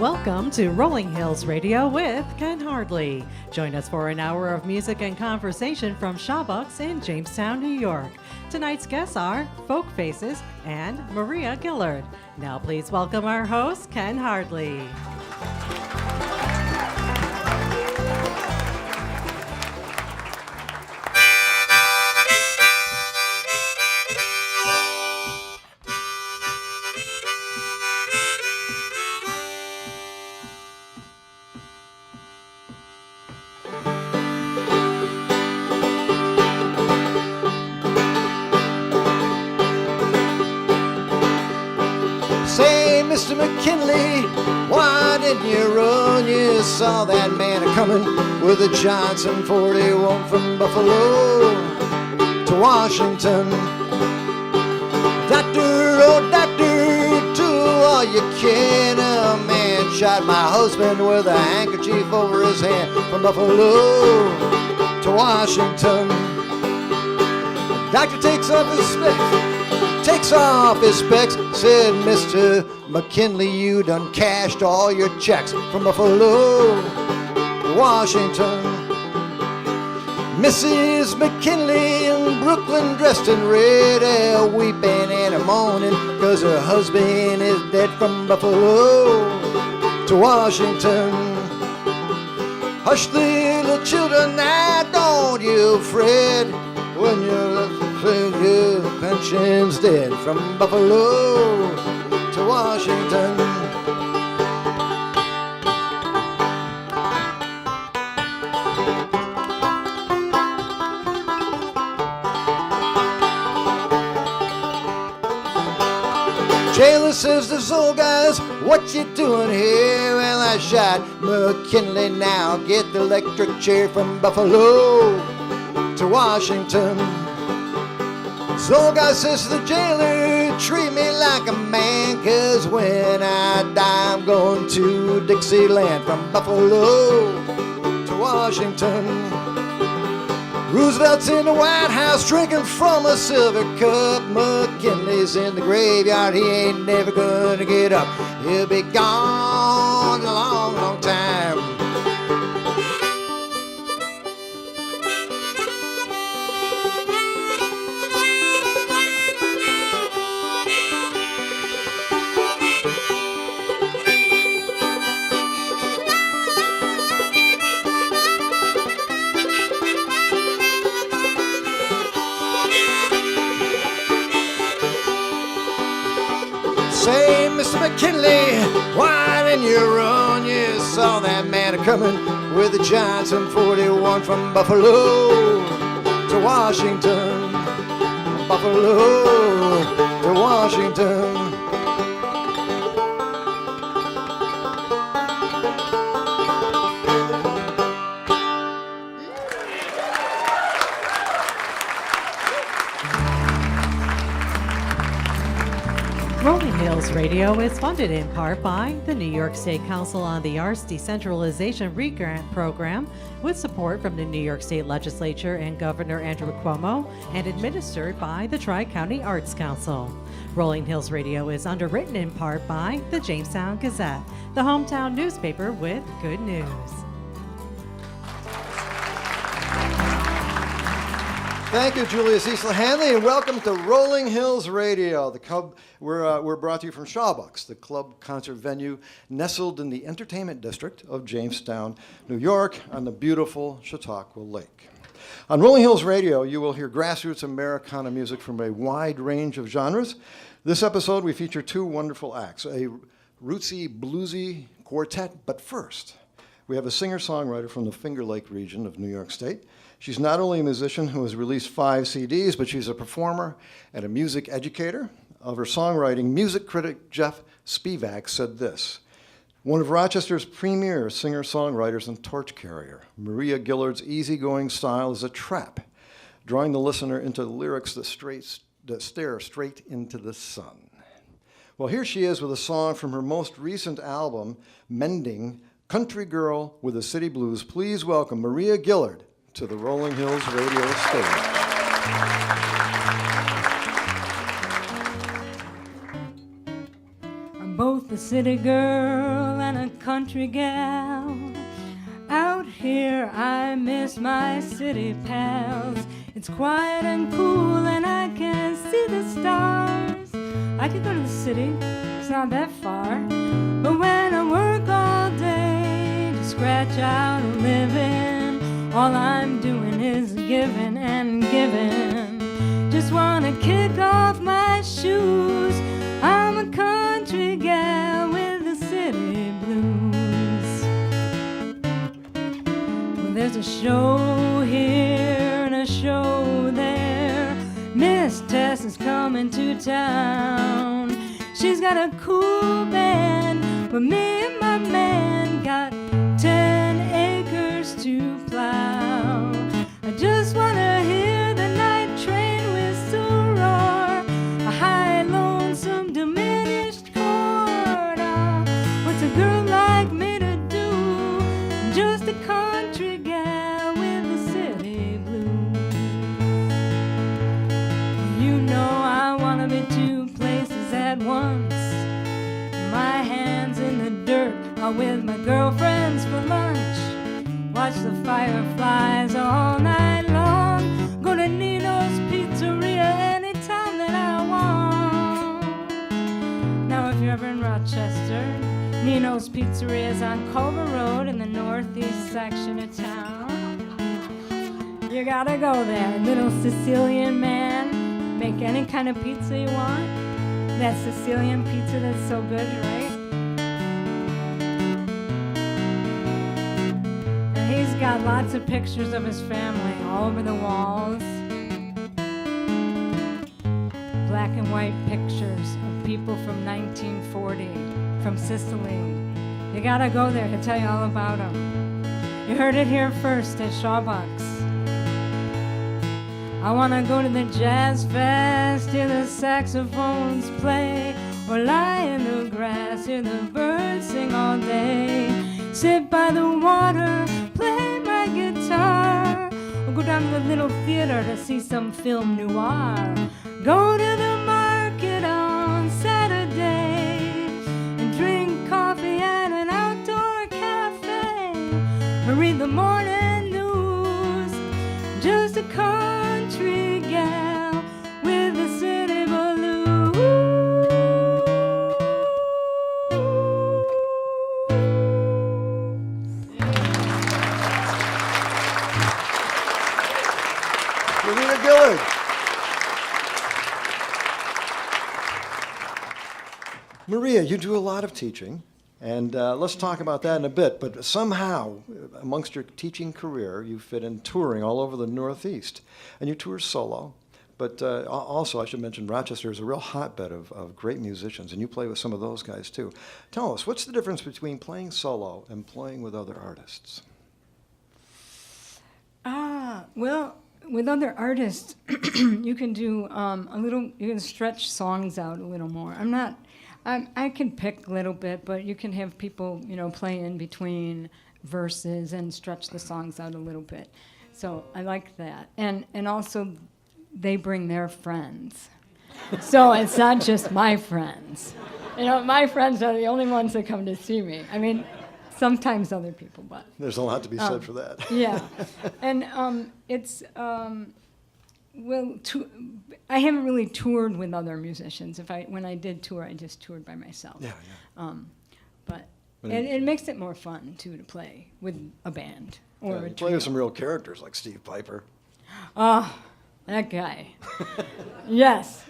Welcome to Rolling Hills Radio with Ken Hardley. Join us for an hour of music and conversation from Shawbucks in Jamestown, New York. Tonight's guests are Folkfaces and Maria Gillard. Now please welcome our host, Ken Hardley. Mr. McKinley, why didn't you run? You saw that man a-coming with a Johnson 41 from Buffalo to Washington. Doctor, oh doctor, do all you can. A man shot my husband with a handkerchief over his hand from Buffalo to Washington. The doctor takes off his specs, said, Mr. McKinley, you done cashed all your checks from Buffalo to Washington. Mrs. McKinley in Brooklyn dressed in red, weeping and a-moaning, 'cause her husband is dead from Buffalo to Washington. Hush, little children, now don't you fret, when your pension's dead from Buffalo to Washington. Jailer says to those old guys, what you doing here? Well, I shot McKinley, now get the electric chair from Buffalo to Washington. So old guy says to the jailer, treat me like a man, 'cause when I die I'm going to Dixieland from Buffalo to Washington. Roosevelt's in the White House drinking from a silver cup. McKinley's in the graveyard, he ain't never gonna get up. He'll be gone a long, long time. Say, Mr. McKinley, why didn't you run? You saw that man a-coming with a Johnson 41 from Buffalo to Washington. Buffalo to Washington. Rolling Hills Radio is funded in part by the New York State Council on the Arts Decentralization Re-Grant Program, with support from the New York State Legislature and Governor Andrew Cuomo, and administered by the Tri-County Arts Council. Rolling Hills Radio is underwritten in part by the Jamestown Gazette, the hometown newspaper with good news. Thank you, Julia Cecil Hanley, and welcome to Rolling Hills Radio. We're brought to you from Shawbucks, the club concert venue nestled in the entertainment district of Jamestown, New York, on the beautiful Chautauqua Lake. On Rolling Hills Radio, you will hear grassroots Americana music from a wide range of genres. This episode, we feature two wonderful acts, a rootsy, bluesy quartet, but first, we have a singer-songwriter from the Finger Lake region of New York State. She's not only a musician who has released 5 CDs, but she's a performer and a music educator. Of her songwriting, music critic Jeff Spivak said this: one of Rochester's premier singer-songwriters and torch carrier, Maria Gillard's easygoing style is a trap, drawing the listener into lyrics that stare straight into the sun. Well, here she is with a song from her most recent album, Mending, Country Girl with the City Blues. Please welcome Maria Gillard to the Rolling Hills Radio stage. I'm both a city girl and a country gal. Out here I miss my city pals. It's quiet and cool and I can see the stars. I could go to the city, it's not that far. But when I work all day to scratch out a living, all I'm doing is giving and giving. Just wanna kick off my shoes. I'm a country gal with the city blues. Well, there's a show here and a show there. Miss Tess is coming to town. She's got a cool band, but me and my man got 10 acres to plow. I just wanna hear the night train whistle roar, a high, lonesome, diminished chord. What's a girl like me to do? I'm just a country gal with the city blues. You know I wanna be two places at once. My hands in the dirt, or with my girlfriends for lunch. Watch the fireflies all night long. Go to Nino's Pizzeria anytime that I want. Now if you're ever in Rochester, Nino's Pizzeria is on Culver Road in the northeast section of town. You gotta go there. Little Sicilian man, make any kind of pizza you want. That Sicilian pizza that's so good, right? He's got lots of pictures of his family all over the walls. Black and white pictures of people from 1940, from Sicily. You gotta go there, he'll tell you all about them. You heard it here first at Shawbucks. I wanna go to the jazz fest, hear the saxophones play, or lie in the grass, hear the birds sing all day. Sit by the water, play my guitar, or go down to the little theater to see some film noir. Go to the market on Saturday and drink coffee at an outdoor cafe, or read the morning news. Just a country gal with the city blues. Gillard. Maria, you do a lot of teaching, and let's talk about that in a bit, but somehow, amongst your teaching career, you fit in touring all over the Northeast, and you tour solo, but also, I should mention, Rochester is a real hotbed of great musicians, and you play with some of those guys, too. Tell us, what's the difference between playing solo and playing with other artists? Well, with other artists, you can do you can stretch songs out a little more. I can pick a little bit, but you can have people, play in between verses and stretch the songs out a little bit. So I like that. And also, they bring their friends. So it's not just my friends. My friends are the only ones that come to see me. I mean, sometimes other people, but... There's a lot to be said for that. Yeah. And I haven't really toured with other musicians. When I did tour, I just toured by myself. Yeah. But it makes it more fun, too, to play with a band or a you play trio. with some real characters like Steve Piper. Oh, that guy. Yes.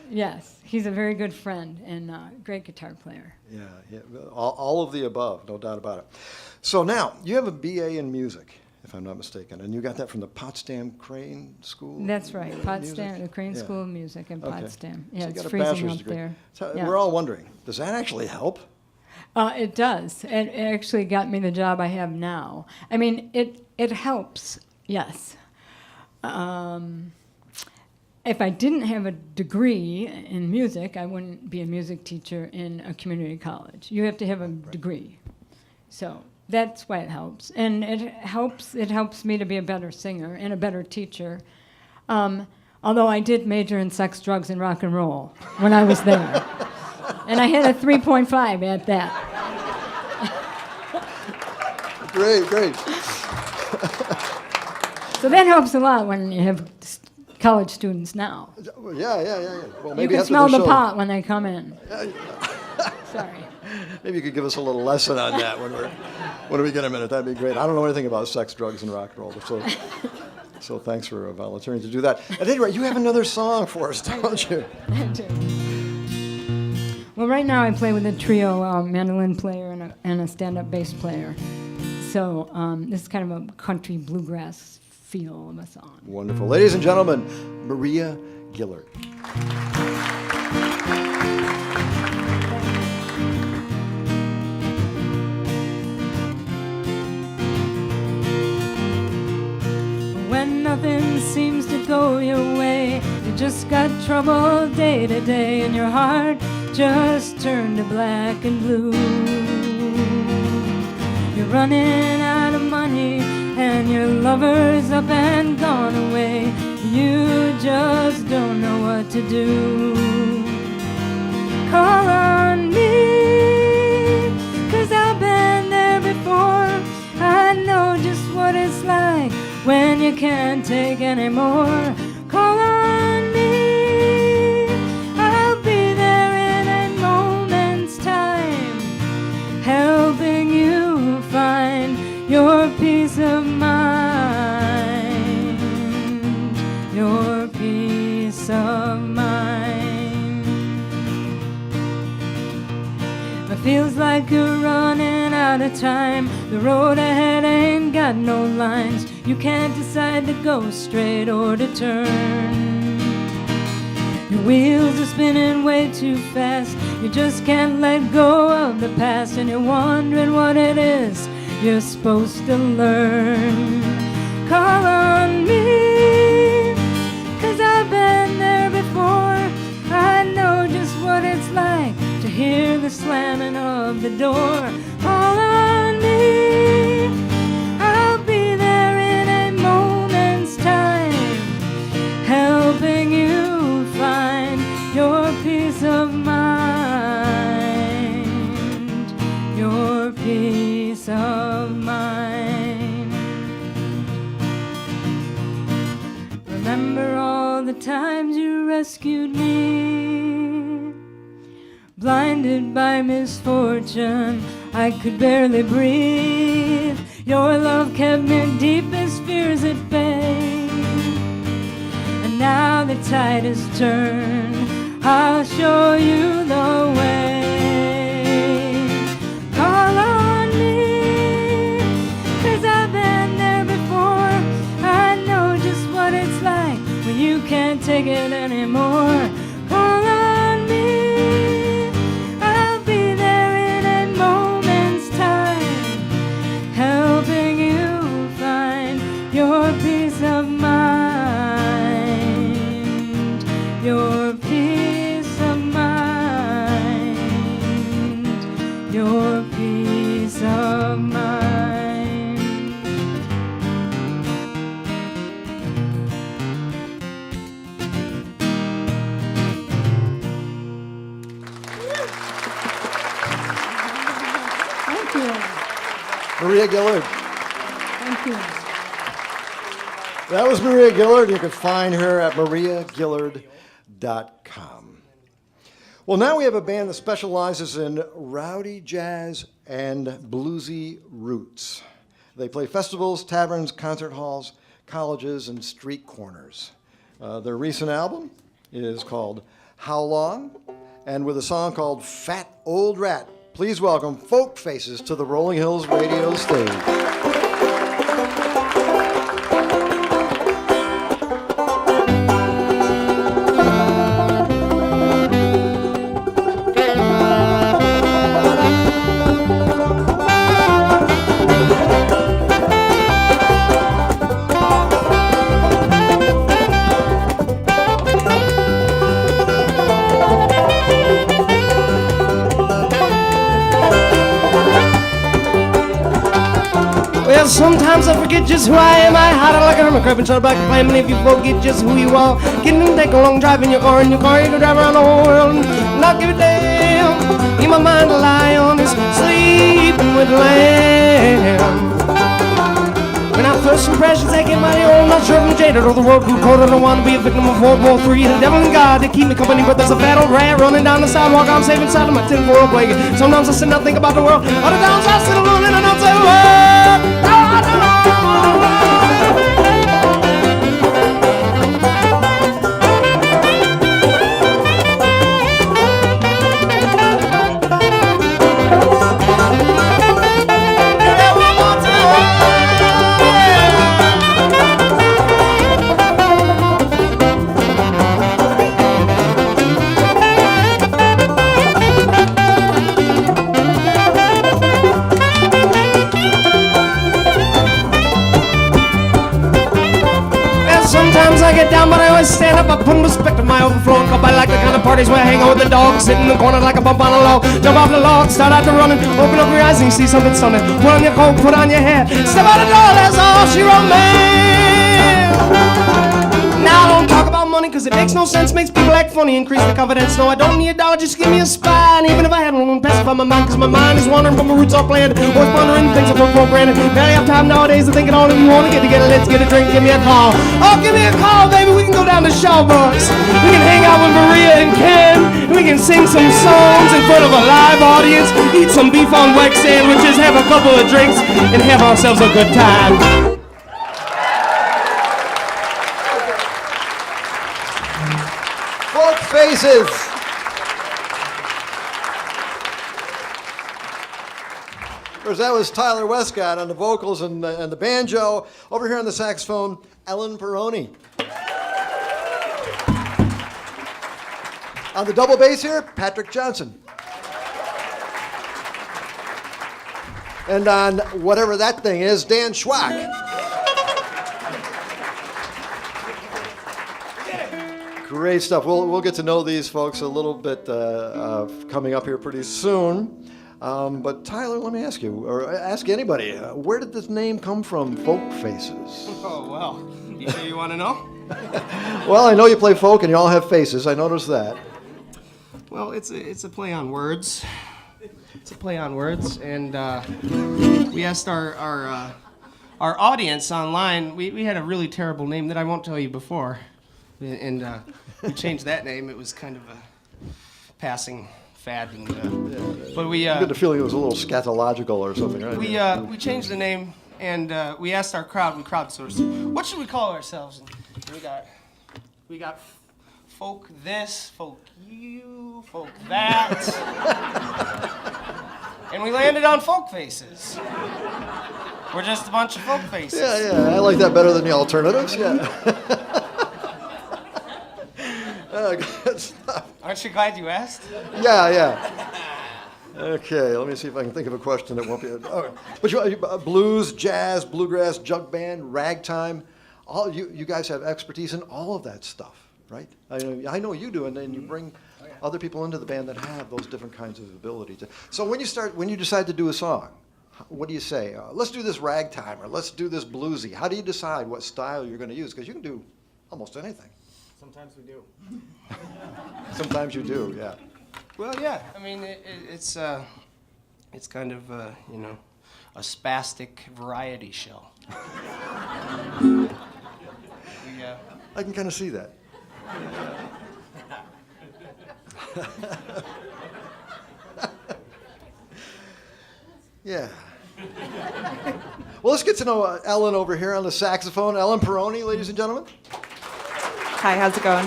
He's a very good friend and a great guitar player. Yeah. All of the above, no doubt about it. So now, you have a BA in music, if I'm not mistaken, and you got that from the Potsdam Crane School? That's right, Music? the Crane School of Music in Potsdam. Yeah, So you it's got a freezing bachelor's up degree. there. So Yeah. we're all wondering, does that actually help? It does. It actually got me the job I have now. I mean, it helps, yes. If I didn't have a degree in music, I wouldn't be a music teacher in a community college. You have to have a degree. So that's why it helps. And it helps me to be a better singer and a better teacher. Although I did major in sex, drugs, and rock and roll when I was there. And I had a 3.5 at that. Great, great. So that helps a lot when you have college students now. Yeah. Well, maybe You can after smell the show, pot when they come in. Sorry. Maybe you could give us a little lesson on that when we get a minute. That'd be great. I don't know anything about sex, drugs, and rock and roll, so thanks for volunteering to do that. At any rate, you have another song for us, don't you? Well, right now I play with a trio, mandolin player and a stand-up bass player. So this is kind of a country bluegrass feel of a song. Wonderful. Ladies and gentlemen, Maria Gillard. When nothing seems to go your way, you just got trouble day to day, and your heart just turned to black and blue. You're running out of money, and your lover's up and gone away. You just don't know what to do. Call on me, 'cause I've been there before. I know just what it's like when you can't take anymore. Call on me, I'll be there in a moment's time, helping you find your peace of mind, your peace of mind. It feels like you're running out of time. The road ahead ain't got no lines. You can't decide to go straight or to turn. Your wheels are spinning way too fast. You just can't let go of the past, and you're wondering what it is you're supposed to learn. Call on me, 'cause I've been there before. I know just what it's like to hear the slamming of the door. Call on me, I'll be there in a moment's time, helping you find your peace of mind, your peace of mind. Remember all the times you rescued me, blinded by misfortune, I could barely breathe. Your love kept me deep as fears at bay. And now the tide has turned, I'll show you the way. Call on me, 'cause I've been there before. I know just what it's like when you can't take it anymore. Call on me, I'll be there in a moment's time, helping you find your peace of mind, your peace of mind, your peace of mind. Thank you. Maria Gillard. Thank you. That was Maria Gillard. You can find her at mariagillard.com. Well, now we have a band that specializes in rowdy jazz and bluesy roots. They play festivals, taverns, concert halls, colleges, and street corners. Their recent album is called How Long? And with a song called Fat Old Rat. Please welcome Folkfaces to the Rolling Hills radio stage. Well, sometimes I forget just who I am. I hide like a hermit crab and try to back climb. And if you forget just who you are, getting to take a long drive in your car. In your car, you can drive around the whole world and not give a damn. In my mind, a lion is sleeping with lamb. First impressions, I get money, oh, I'm not sure if I'm jaded or the world grew cold. I don't want to be a victim of World War III. The devil and God, they keep me company, but there's a fat old rat running down the sidewalk. I'm safe inside of my tinfoil blanket. Sometimes I sit and I think about the world. Other times I sit alone and I don't say a word. Sometimes I get down, but I always stand up. I put in respect to my overflowing cup. I like the kind of parties where I hang out with the dog, sit in the corner like a bump on a log. Jump off the log, start out to running. Open up your eyes and you see something stunning. Put on your coat, put on your hat. Step out the door, that's all she wrote me. Now I don't talk about money, cause it makes no sense. Makes people act funny, increase the confidence. No, I don't need a dollar, just give me a spine. Even if I had one, wouldn't pacify my mind, cause my mind is wandering, but my roots are playing. Always pondering things I took for granted. Barely have time nowadays to think it all. If you wanna get together, let's get a drink, give me a call. Oh, give me a call, baby, we can go down to Shawbucks. We can hang out with Maria and Ken. We can sing some songs in front of a live audience. Eat some beef on wax sandwiches, have a couple of drinks, and have ourselves a good time. Folkfaces. Of course, that was Tyler Westcott on the vocals and the banjo. Over here on the saxophone, Ellen Peroni. On the double bass here, Patrick Johnson. And on whatever that thing is, Dan Schwack. Great stuff. We'll get to know these folks a little bit coming up here pretty soon. But Tyler, let me ask you, or ask anybody, where did this name come from, Folkfaces? Oh, well, you sure you want to know? Well, I know you play folk and you all have faces. I noticed that. Well, it's a play on words. It's a play on words, and we asked our audience online. We had a really terrible name that I won't tell you before, and we changed that name. It was kind of a passing fad, and but we I get the feeling it was a little scatological or something, right? We changed the name, and we asked our crowd. We crowdsourced. What should we call ourselves? And we got folk this, folk you, folk that. And we landed on Folkfaces. We're just a bunch of folk faces. Yeah, I like that better than the alternatives, yeah. Good stuff. Aren't you glad you asked? Yeah. Okay, let me see if I can think of a question that won't be... Oh, but you, blues, jazz, bluegrass, jug band, ragtime, all you guys have expertise in all of that stuff, right? I know you do, and then you bring other people into the band that have those different kinds of ability. So when you decide to do a song, what do you say? Let's do this ragtime, or let's do this bluesy. How do you decide what style you're going to use? Because you can do almost anything. Sometimes we do. Sometimes you do, yeah. Well, yeah. I mean, it's kind of a spastic variety show. I can kind of see that. Yeah. Well, let's get to know Ellen over here on the saxophone. Ellen Peroni, ladies and gentlemen. Hi, how's it going?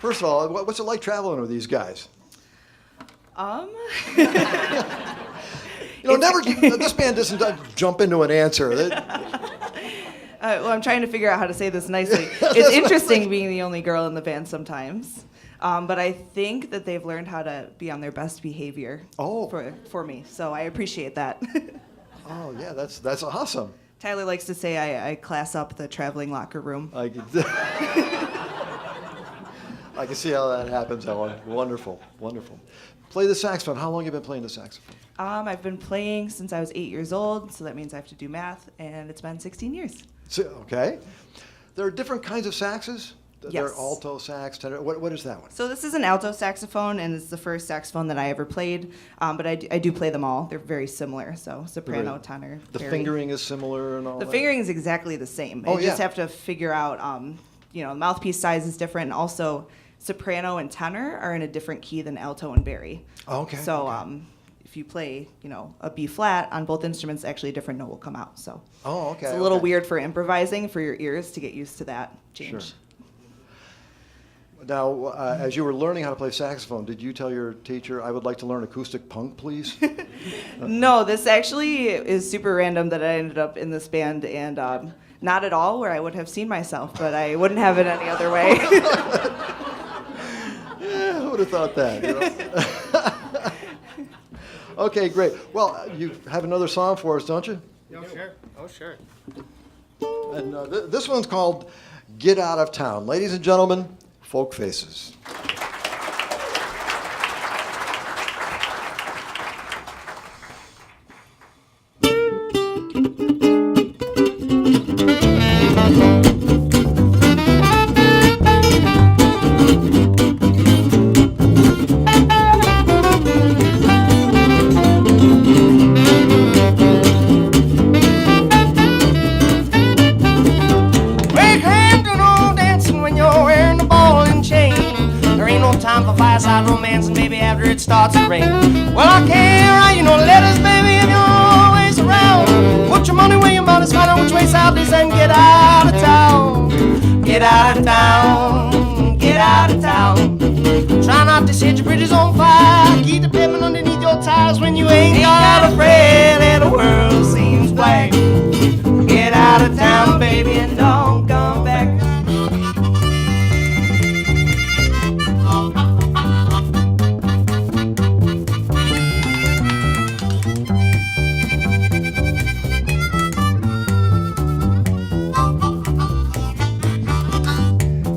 First of all, what's it like traveling with these guys? This band doesn't jump into an answer. Well, I'm trying to figure out how to say this nicely. It's interesting being the only girl in the band sometimes, but I think that they've learned how to be on their best behavior for me, so I appreciate that. Oh, yeah, that's awesome. Tyler likes to say I class up the traveling locker room. I can see how that happens, Ellen. Wonderful. Play the saxophone. How long have you been playing the saxophone? I've been playing since I was 8 years old, so that means I have to do math, and it's been 16 years. Okay. There are different kinds of saxes. They're Yes. alto sax, tenor. What is that one? So this is an alto saxophone, and it's the first saxophone that I ever played. But I do play them all. They're very similar. So soprano, tenor. The bari. fingering is similar and all The that? fingering is exactly the same. Oh, You just yeah. have to figure out, the mouthpiece size is different, and also soprano and tenor are in a different key than alto and bari. Okay. So okay. if you play, a B flat on both instruments, actually a different note will come out. So Oh, okay. it's a little okay. weird for improvising for your ears to get used to that change. Sure. Now, as you were learning how to play saxophone, did you tell your teacher, I would like to learn acoustic punk, please? No, this actually is super random that I ended up in this band, and not at all where I would have seen myself, but I wouldn't have it any other way. Yeah, who would have thought that? You know? Okay, great. Well, you have another song for us, don't you? Oh, sure. Oh, sure. And this one's called Get Out of Town. Ladies and gentlemen, Folkfaces. We can't do no dancing when you're wearing the ball and chain. There ain't no time for fireside romance, and baby, after it starts to rain. Well, I can't write you no letters, baby, if you're always around. Put your money where your mouth is, find out which way south is, and get out of town. Get out of town. Get out of town. Try not to set your bridges on fire. Keep the pavement underneath your tires when you ain't got a friend and the world seems black. Get out of town, baby, and don't come back.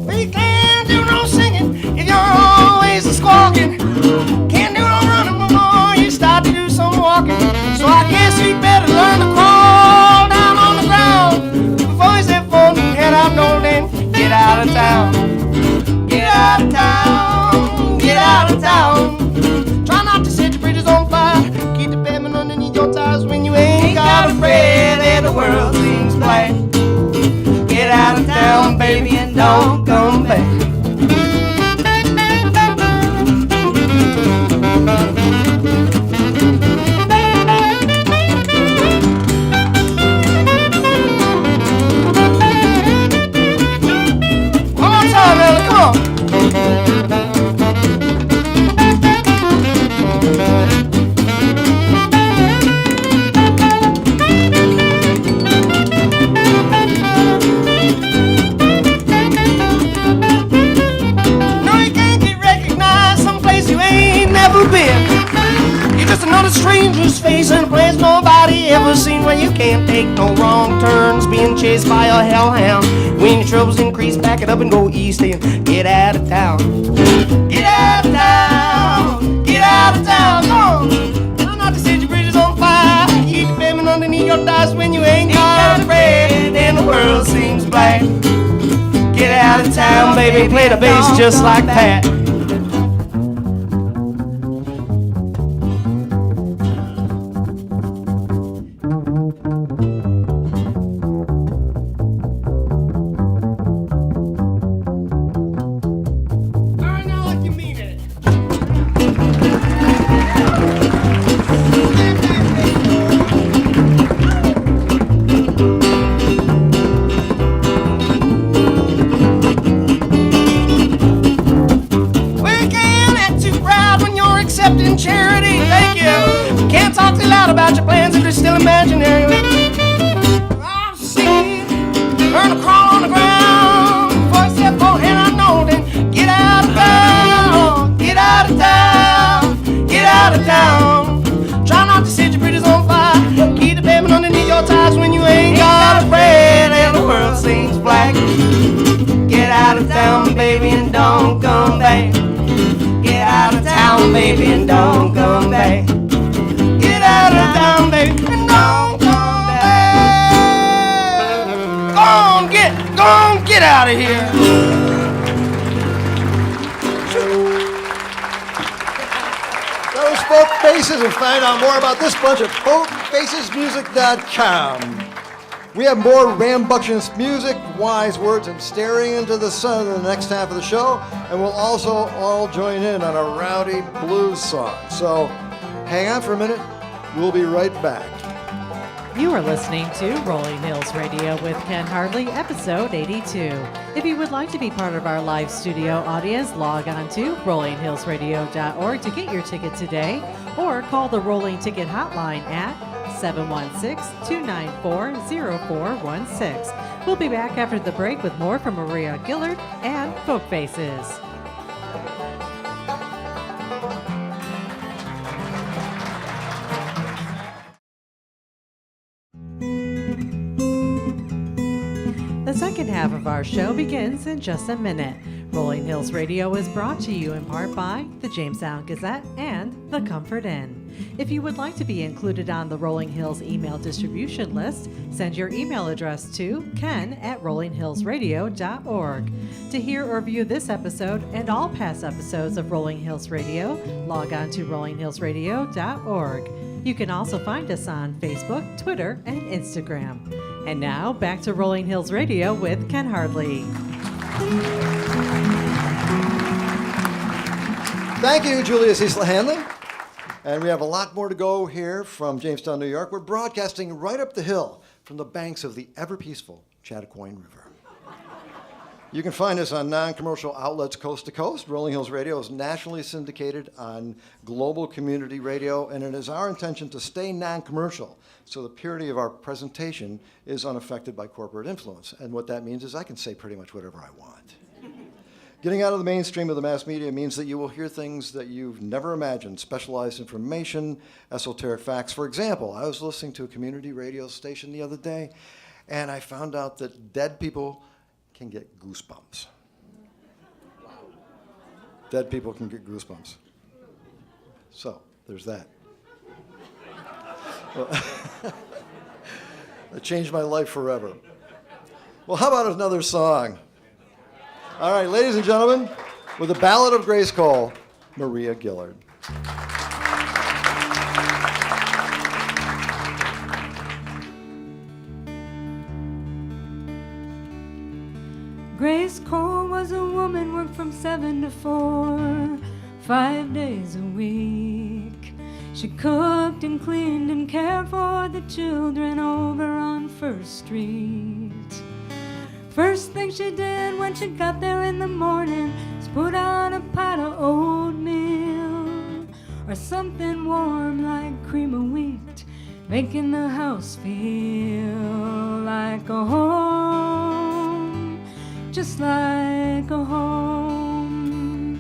We can't do no singing if you're always a squawking. Can't do no running before you start to do some walking. So I guess you better learn to crawl down on the ground before you step forward and head out door and get out of town. Get out of town. Get out of town. Try not to set your bridges on fire. Keep the pavement underneath your tires when you ain't got a friend and the world seems black. Get out of town, baby, and don't come back. One more time, Ella, come on. No, you can't get recognized someplace you ain't never been. You're just another stranger's face in a place nobody ever seen, where you can't take no wrong turns being chased by a hellhound. When your troubles increase, back it up and go east and get out of town. Get out of town. Get out of town. Come on. Try not to set your bridges on fire. Keep the pavement underneath your thighs when you ain't got a friend and the world seems black. Get out of town, baby, play the bass just like Pat. All right, now like you mean it. We can't act too proud when you're accepting charity. Thank you. Can't talk too loud about your plans if they're still imaginary. I'll see. Learn to crawl on the ground. Before I step forward, and I know then get out of town. Get out of town. Get out of town. Try not to set your bridges on fire. Keep the pavement underneath your tires when you ain't got a friend and the world seems black. Get out of town, baby, and don't come back. Get out of town, baby, and don't come back. Get out of town, baby, and don't come back. Go on, get out of here. Folkfaces and find out more about this bunch at folkfacesmusic.com. We have more rambunctious music, wise words, and staring into the sun in the next half of the show, and we'll also all join in on a rowdy blues song. So hang on for a minute. We'll be right back. You are listening to Rolling Hills Radio with Ken Hardley, episode 82. If you would like to be part of our live studio audience, log on to rollinghillsradio.org to get your ticket today, or call the Rolling Ticket Hotline at 716-294-0416. We'll be back after the break with more from Maria Gillard and Folkfaces. The second half of our show begins in just a minute. Rolling Hills Radio is brought to you in part by the Jamestown Gazette and the Comfort Inn. If you would like to be included on the Rolling Hills email distribution list, send your email address to ken@rollinghillsradio.org. To hear or view this episode and all past episodes of Rolling Hills Radio, log on to rollinghillsradio.org. You can also find us on Facebook, Twitter, and Instagram. And now, back to Rolling Hills Radio with Ken Hardley. Thank you, Julia Cecil Hanley. And we have a lot more to go here from Jamestown, New York. We're broadcasting right up the hill from the banks of the ever-peaceful Chattacoin River. You can find us on non-commercial outlets coast to coast. Rolling Hills Radio is nationally syndicated on global community radio, and it is our intention to stay non-commercial, so the purity of our presentation is unaffected by corporate influence. And what that means is I can say pretty much whatever I want. Getting out of the mainstream of the mass media means that you will hear things that you've never imagined, specialized information, esoteric facts. For example, I was listening to a community radio station the other day, and I found out that dead people can get goosebumps. Dead people can get goosebumps. So, there's that. Well, it changed my life forever. Well, how about another song? All right, ladies and gentlemen, with the Ballad of Grace Cole, Maria Gillard. Grace Cole was a woman, worked from 7 to 4, 5 days a week. She cooked and cleaned and cared for the children over on First Street. First thing she did when she got there in the morning is put on a pot of oatmeal or something warm like cream of wheat, making the house feel like a home, just like a home.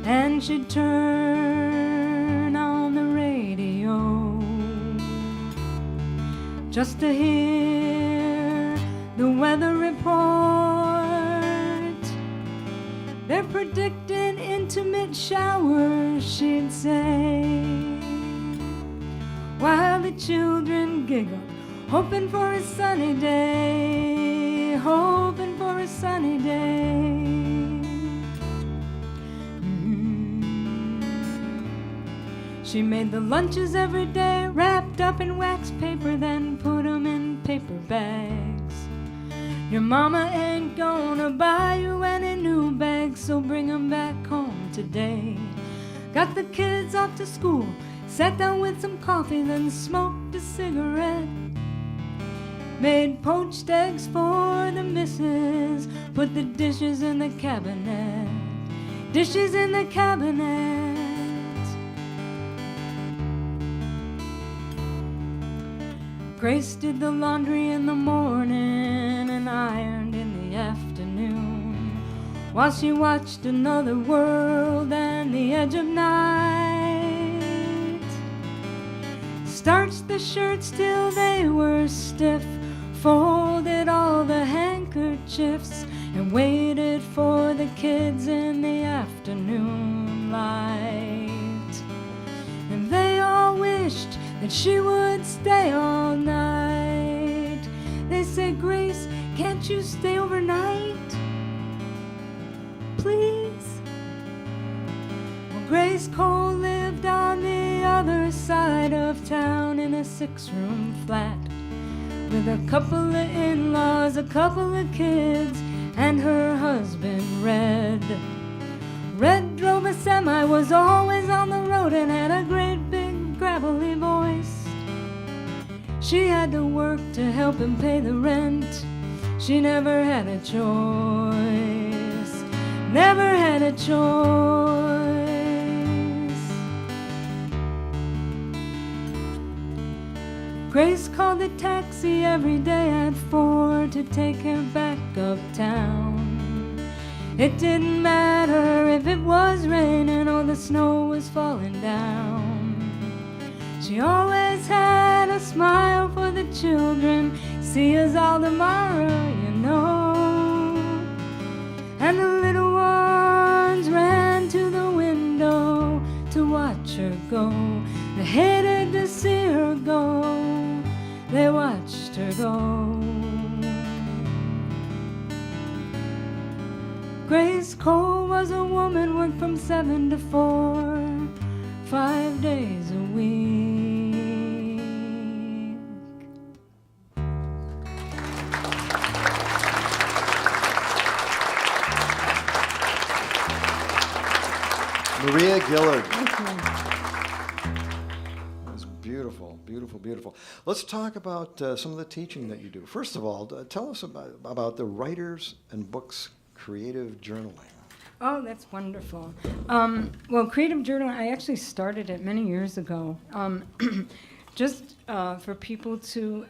And she'd turn on the radio just to hear the weather report. They're predicting intermittent showers, she'd say, while the children giggled, hoping for a sunny day, hoping for a sunny day. She made the lunches every day, wrapped up in wax paper, then put them in paper bags. Your mama ain't gonna buy you any new bags, so bring them back home today. Got the kids off to school, sat down with some coffee, then smoked a cigarette. Made poached eggs for the missus, put the dishes in the cabinet, dishes in the cabinet. Grace did the laundry in the morning and ironed in the afternoon, while she watched Another World and The Edge of Night. Starched the shirts till they were stiff, folded all the handkerchiefs, and waited for the kids in the afternoon light. And they all wished that she would stay all night. They said, Grace, can't you stay overnight? Please? Well, Grace Cole lived on the other side of town in a 6-room flat with a couple of in-laws, a couple of kids, and her husband, Red. Red drove a semi, was always on the road, and had a great big gravelly voice. She had to work to help him pay the rent. She never had a choice, never had a choice. Grace called a taxi every day at 4 to take her back uptown. It didn't matter if it was raining or the snow was falling down. She always had a smile for the children. See us all tomorrow, you know. And the little ones ran to the window to watch her go. They hated to see her go. They watched her go. Grace Cole was a woman, worked from 7 to 4, 5 days a week. Maria Gillard. That's beautiful, beautiful, beautiful. Let's talk about some of the teaching that you do. First of all, tell us about the Writers and Books Creative Journaling. Oh, that's wonderful. Well, creative journaling, I actually started it many years ago. Just for people to,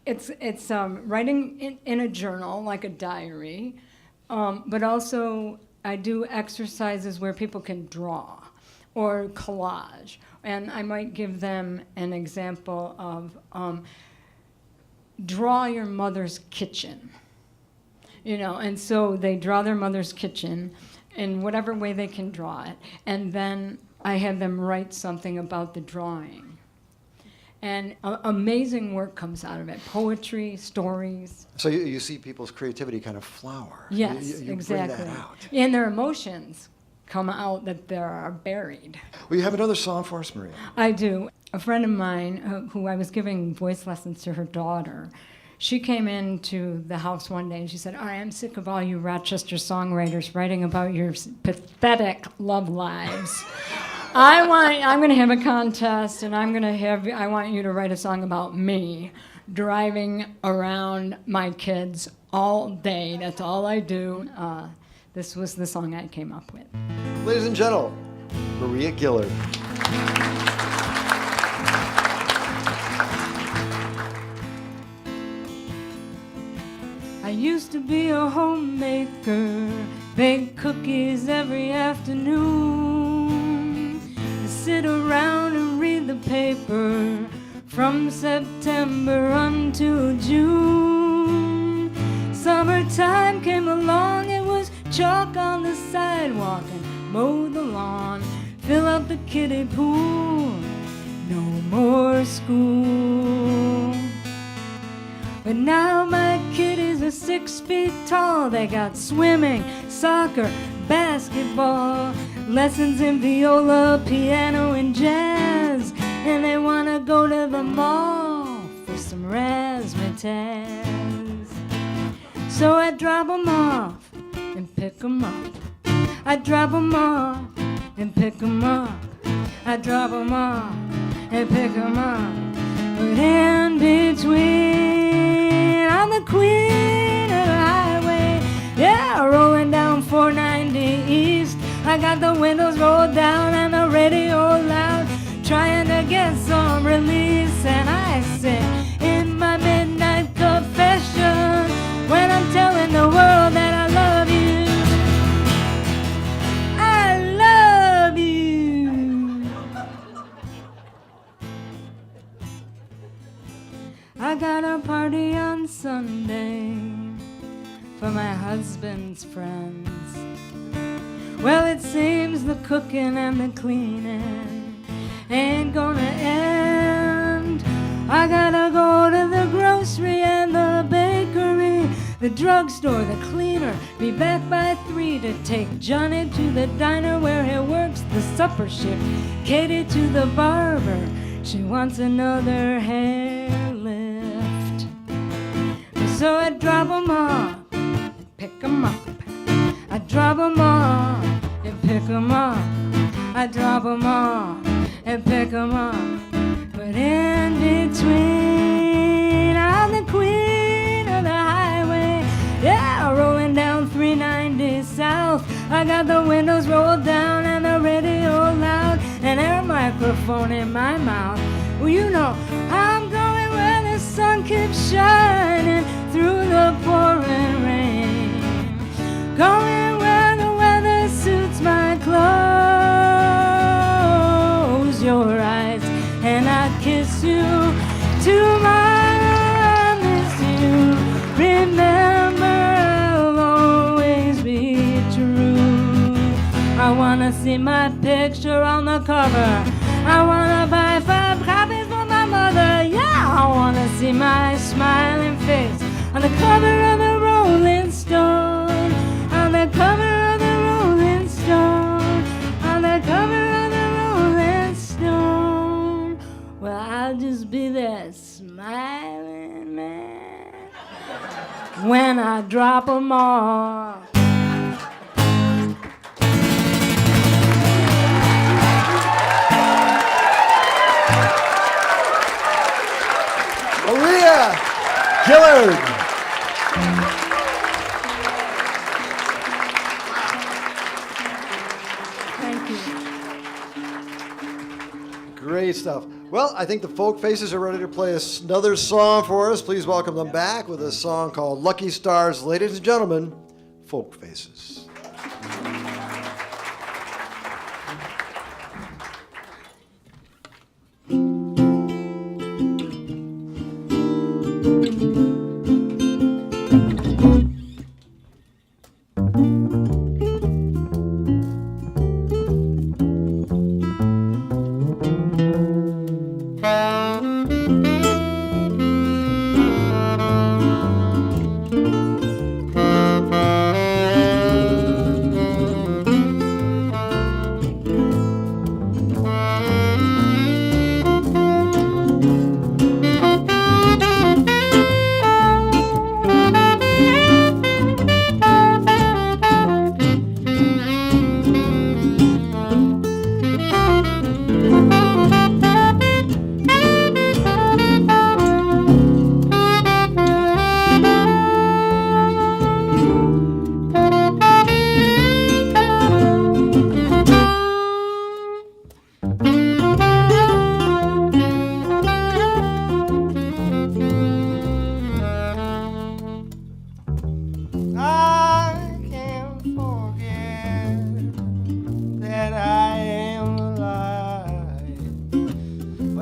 it's writing in a journal, like a diary, but also I do exercises where people can draw or collage. And I might give them an example of draw your mother's kitchen. You know, and so they draw their mother's kitchen in whatever way they can draw it. And then I have them write something about the drawing. And amazing work comes out of it. Poetry, stories. So you see people's creativity kind of flower. Yes, you exactly. Bring that out. And their emotions come out that they are buried. Well, you have another song for us, Maria. I do. A friend of mine who I was giving voice lessons to her daughter, she came into the house one day and she said, I am sick of all you Rochester songwriters writing about your pathetic love lives. I'm going to have a contest and I want you to write a song about me driving around my kids all day. That's all I do. This was the song I came up with. Ladies and gentlemen, Maria Gillard. I used to be a homemaker, bake cookies every afternoon, sit around and read the paper from September until June. Summertime came along, it was chalk on the sidewalk and mow the lawn, fill up the kiddie pool, no more school. But now my kiddies are 6 feet tall. They got swimming, soccer, basketball, lessons in viola, piano, and jazz. And they want to go to the mall for some razzmatazz. So I drop them off and pick them up. I drop them off and pick them up. I drop them off and pick them up. But in between, I'm the queen of the highway. Yeah, rolling down 490 East. I got the windows rolled down and the radio loud, trying to get some release. And I sing in my midnight confession when I'm telling the world that I love you. I love you. I got a party on Sunday for my husband's friends. Well, it seems the cooking and the cleaning ain't gonna end. I gotta go to the grocery and the bakery. the drugstore, the cleaner. Be back by 3 to take Johnny to the diner where he works the supper shift. Katie to the barber, she wants another hair lift. So I drop 'em off and pick 'em up. I drop 'em off and pick 'em up. I drop 'em off and pick 'em up. But in between, I'm the queen of the highway. Yeah, rolling down 390 south. I got the windows rolled down and the radio loud, and air microphone in my mouth. Well, you know, I'm going where the sun keeps shining through the pouring rain. Going where the weather suits my clothes. Your eyes and I kiss you. Tomorrow I miss you. Remember, I'll always be true. I wanna see my picture on the cover. I wanna buy 5 copies for my mother. Yeah, I wanna see my smiling face on the cover of the Rolling Stone. On the cover of the Rolling Stone. On the cover of the Rolling Stone. Well, I'll just be that smiling man when I drop 'em off. Maria Gillard. Thank you. Great stuff. Well, I think the Folkfaces are ready to play another song for us. Please welcome them back with a song called Lucky Stars. Ladies and gentlemen, Folkfaces.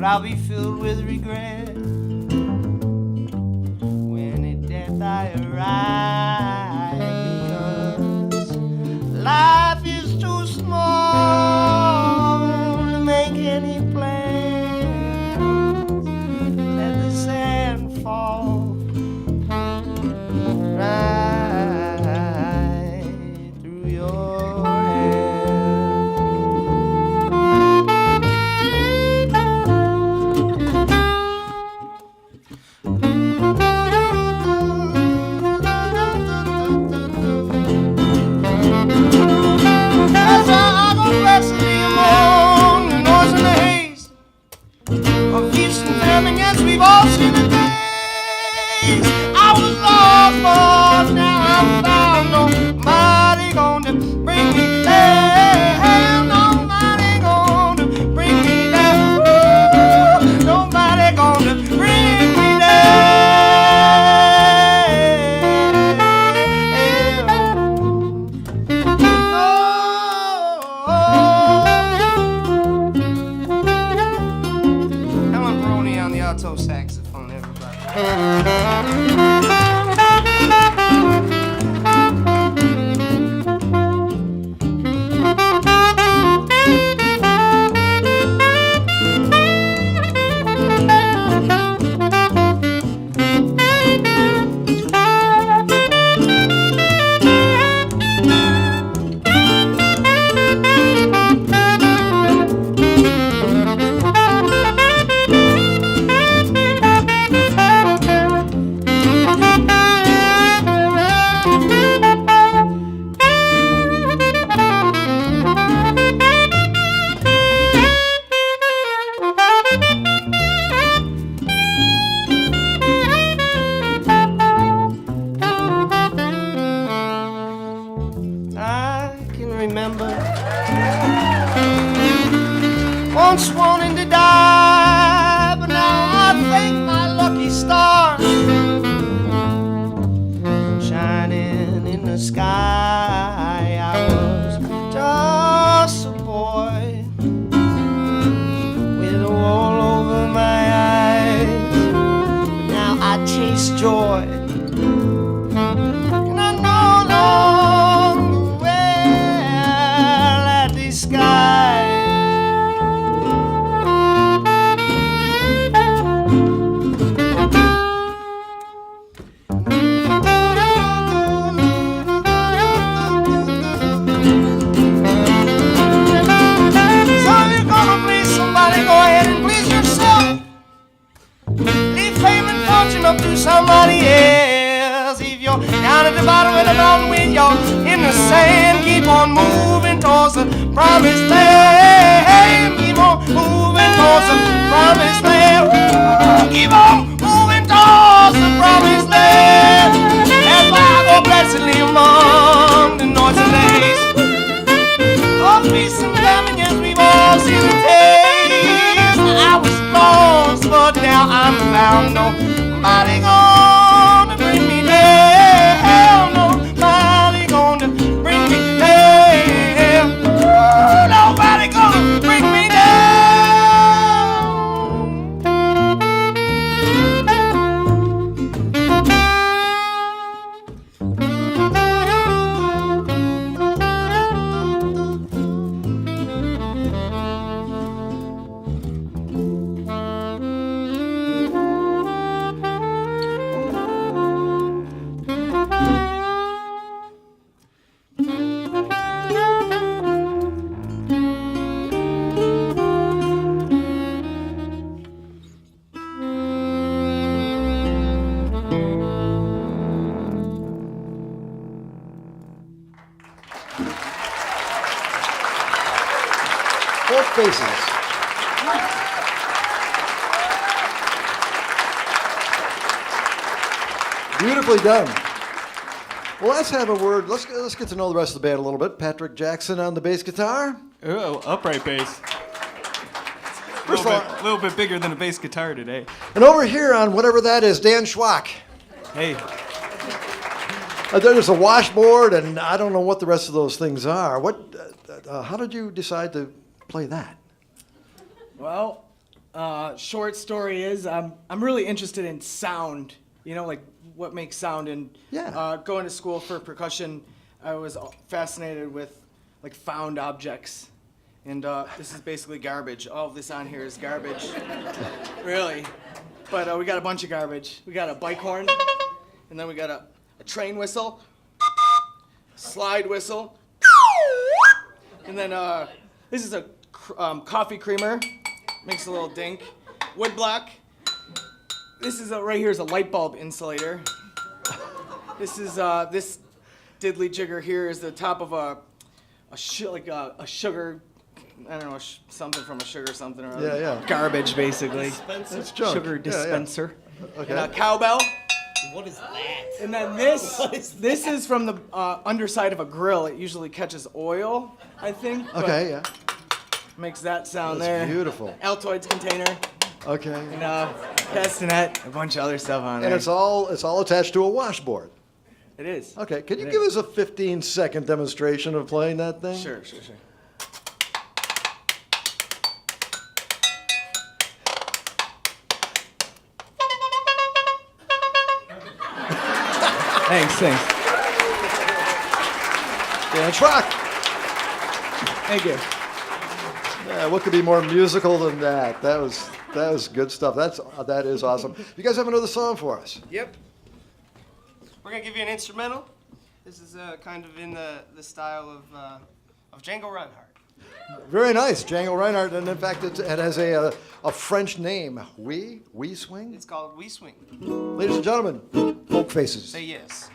I'll be filled with regret when at death I arrive, because life is too small to make any plans. Let the sand fall right through your hands. remember. Once wanting to die, but now I thank my lucky stars shining in the sky. I was just a boy with a wool over my eyes, but now I chase joy. And I no longer wear that disguise. Up to somebody else. If you're down at the bottom of the mountain with your in the sand, keep on moving towards the promised land. Keep on moving towards the promised land. Keep on moving towards the promised land. As I go blessedly among the noisy days. Oh, peace and famine, yes, we've all seen the taste. I was lost, but now I'm found. Nobody gonna bring me down. Nobody gonna bring me down. Oh, nobody gonna bring me down. Folkfaces. Beautifully done. Well, let's have a word. Let's get to know the rest of the band a little bit. Patrick Jackson on the bass guitar. Oh, upright bass. First of all, A little bit bigger than a bass guitar today. and over here on whatever that is, Dan Schwach. Hey, There's a washboard, and I don't know what the rest of those things are. How did you decide to play that? Well, short story is I'm really interested in sound, like what makes sound. And going to school for percussion, I was fascinated with like found objects. And this is basically garbage. All of this on here is garbage, really. But we got a bunch of garbage. We got a bike horn, and then we got a train whistle, slide whistle, and then this is a coffee creamer, makes a little dink, wood block. This is right here is a light bulb insulator. This is this diddly jigger here is the top of a sugar. I don't know, something from a sugar something or other. Yeah. Garbage, basically. It's junk. Sugar dispenser. Okay. And a cowbell. What is that? And then this is from the underside of a grill. It usually catches oil, I think. but Okay, yeah. Makes that sound That's there. beautiful. Altoids container. Okay. And castanet. A bunch of other stuff on And there. it's all attached to a washboard. It is. Okay, can you It give is. us a 15-second demonstration of playing that thing? Sure. Thanks. Dan Schwach. Thank you. Yeah, what could be more musical than that? That was good stuff. That is awesome. You guys have another song for us? Yep. We're gonna give you an instrumental. This is kind of in the style of Django Reinhardt. Very nice, Django Reinhardt, and in fact, it has a French name. We swing. It's called We Swing. Ladies and gentlemen, Folkfaces. Say yes.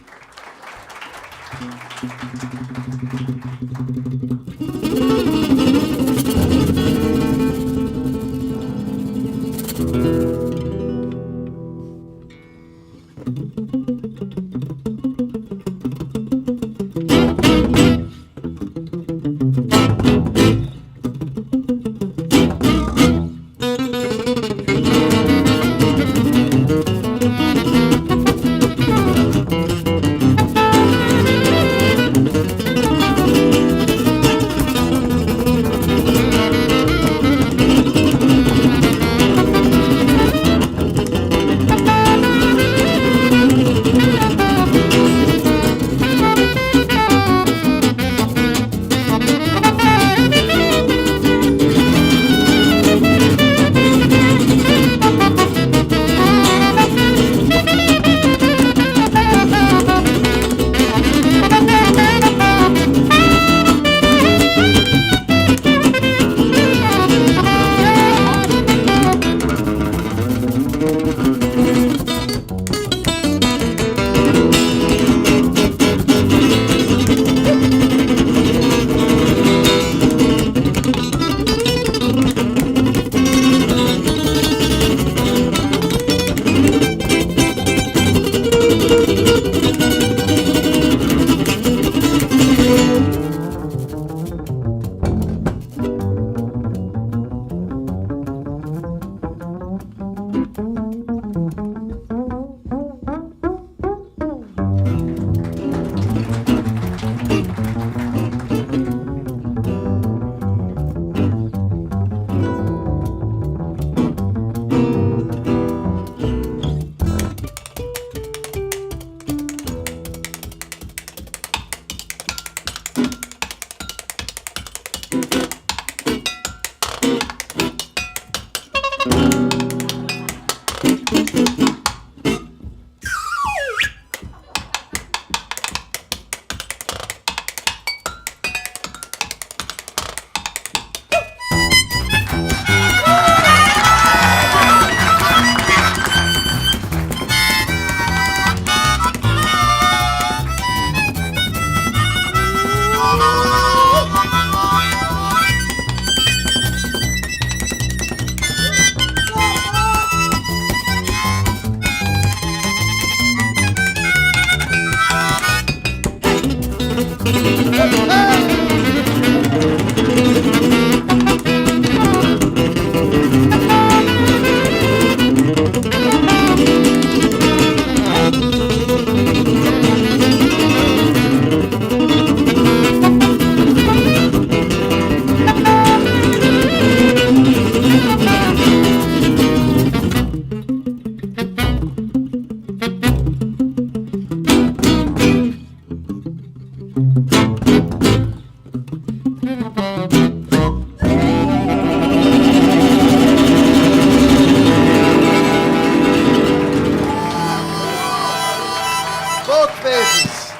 Folkfaces.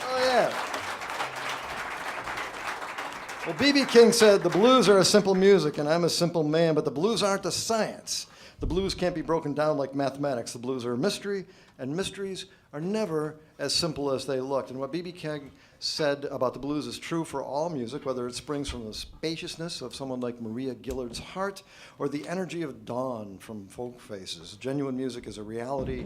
Oh, yeah. Well, B.B. King said, the blues are a simple music, and I'm a simple man, but the blues aren't a science. The blues can't be broken down like mathematics. The blues are a mystery, and mysteries are never as simple as they looked. And what B.B. King said about the blues is true for all music, whether it springs from the spaciousness of someone like Maria Gillard's heart or the energy of dawn from Folkfaces. Genuine music is a reality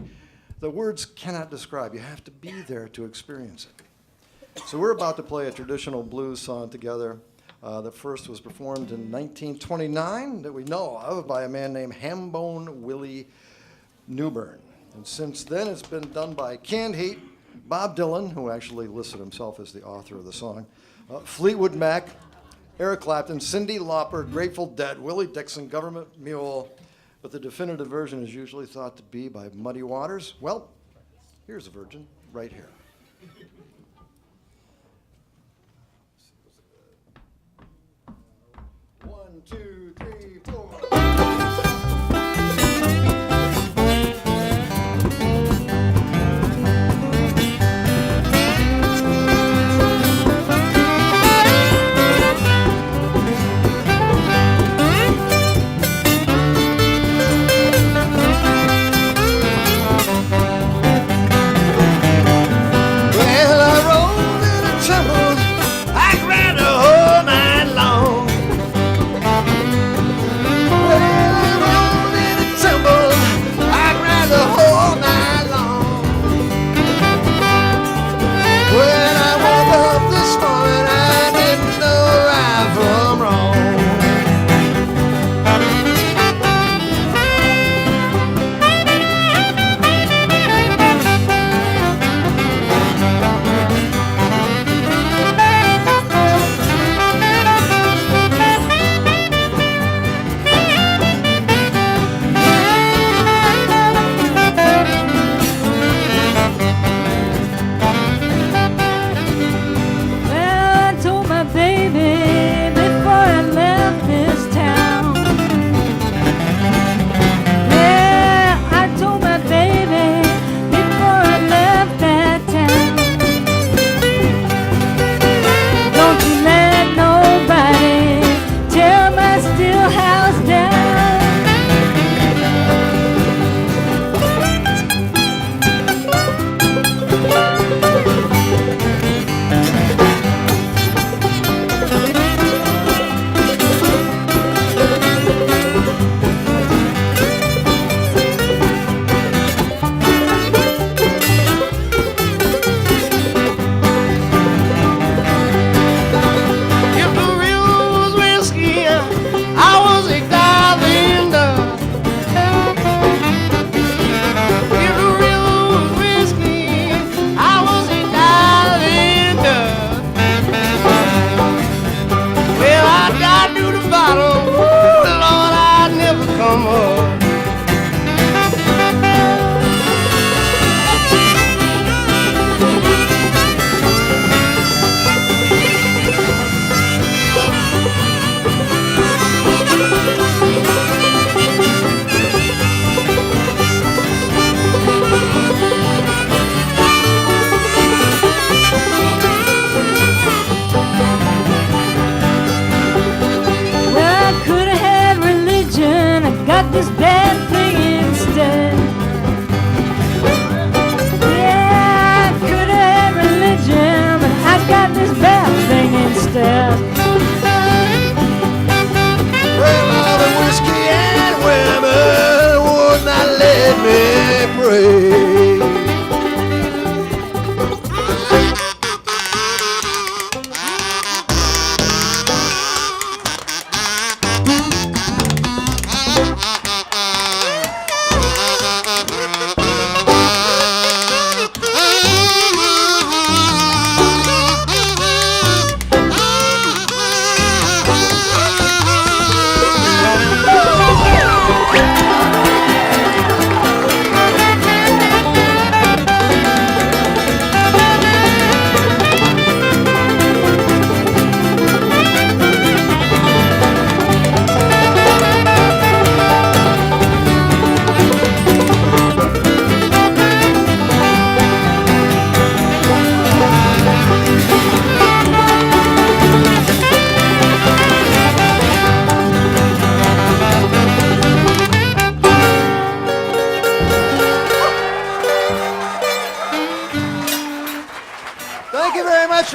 that words cannot describe. You have to be there to experience it. So we're about to play a traditional blues song together. The first was performed in 1929 that we know of by a man named Hambone Willie Newburn. And since then, it's been done by Canned Heat, Bob Dylan, who actually listed himself as the author of the song, Fleetwood Mac, Eric Clapton, Cyndi Lauper, Grateful Dead, Willie Dixon, Government Mule, but the definitive version is usually thought to be by Muddy Waters. Well, here's a virgin right here. One, two, three, four.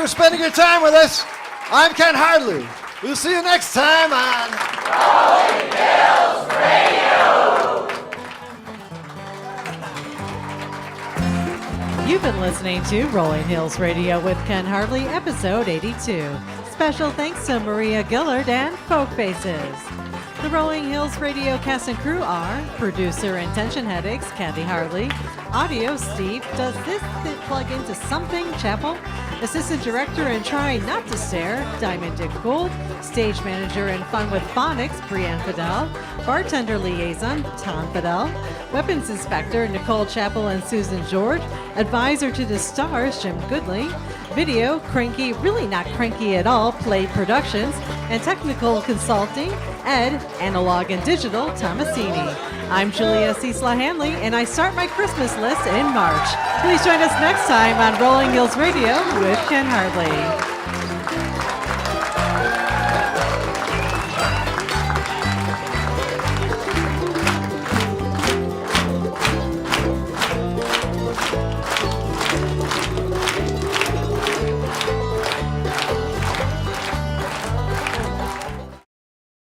for spending your time with us. I'm Ken Hardley. We'll see you next time on Rolling Hills Radio. You've been listening to Rolling Hills Radio with Ken Hardley, episode 82. Special thanks to Maria Gillard and Folkfaces. The Rolling Hills Radio cast and crew are producer and tension headaches, Kathy Hartley. Audio, Steve. Does this plug into something, Chapel? Assistant director and trying not to stare, Diamond Dick Gould. Stage manager and fun with phonics, Brianne Fidel. Bartender liaison, Tom Fidel. Weapons inspector, Nicole Chapel and Susan George. Advisor to the stars, Jim Goodley. Video, Cranky, really not cranky at all, Play Productions. And technical consulting, Ed, Analog and Digital, Tomasini. I'm Julia Cecila Hanley, and I start my Christmas list in March. Please join us next time on Rolling Hills Radio with Ken Hardley.